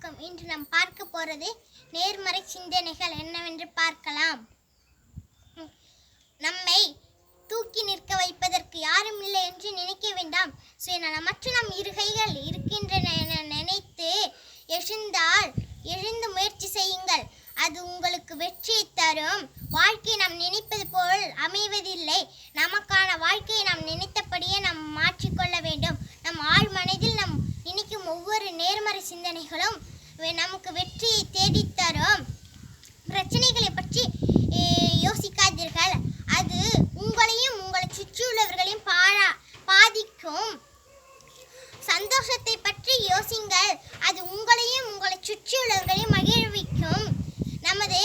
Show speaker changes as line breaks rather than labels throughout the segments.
வணக்கம். இன்று நாம் பார்க்க போறது நேர்மறை சிந்தனைகள் என்னவென்று பார்க்கலாம். நம்மை தூக்கி நிற்க வைப்பதற்கு யாரும் இல்லை என்று நினைக்க வேண்டாம். சுயநலமற்ற நம் இரு கைகள் இருக்கின்றன என நினைத்து எழுந்து முயற்சி செய்யுங்கள். அது உங்களுக்கு வெற்றியை தரும். வாழ்க்கை நாம் நினைப்பது போல் அமைவதில்லை. நமக்கான வாழ்க்கையை நாம் நினைத்தபடியே நாம் மாற்றிக்கொள்ள வேண்டும். நம் ஆழ் மனதில் நாம் நினைக்கும் ஒவ்வொரு நேர்மறை சிந்தனைகளும் நமக்கு வெற்றியை தேடித்தரும். பிரச்சனைகளை பற்றி யோசிக்காதீர்கள். அது உங்களையும் உங்களை சுற்றியுள்ளவர்களையும் பாதிக்கும். சந்தோஷத்தை பற்றி யோசிங்கள். அது உங்களையும் உங்களை சுற்றியுள்ளவர்களையும் மகிழ்விக்கும். நமது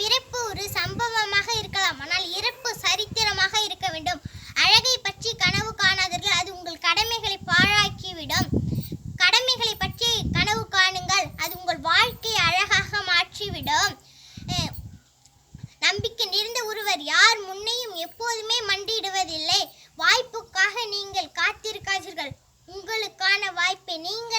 பிறப்பு ஒரு சம்பவமாக இருக்கலாம், ஆனால் இறப்பு சரித்திரமாக இருக்க வேண்டும். அழகை பற்றி கனவு காணாதீர்கள். அது உங்கள் கடமைகளை பாழாக்கிவிடும். கடமைகளை பற்றி கனவு காணுங்கள். அது உங்கள் வாழ்க்கையை அழகாக மாற்றிவிடும். நம்பிக்கை நிறைந்த ஒருவர் யார் முன்னையும் எப்போதுமே மண்டியிடுவதில்லை. வாய்ப்புக்காக நீங்கள் காத்திருக்காதீர்கள். உங்களுக்கான வாய்ப்பை நீங்கள்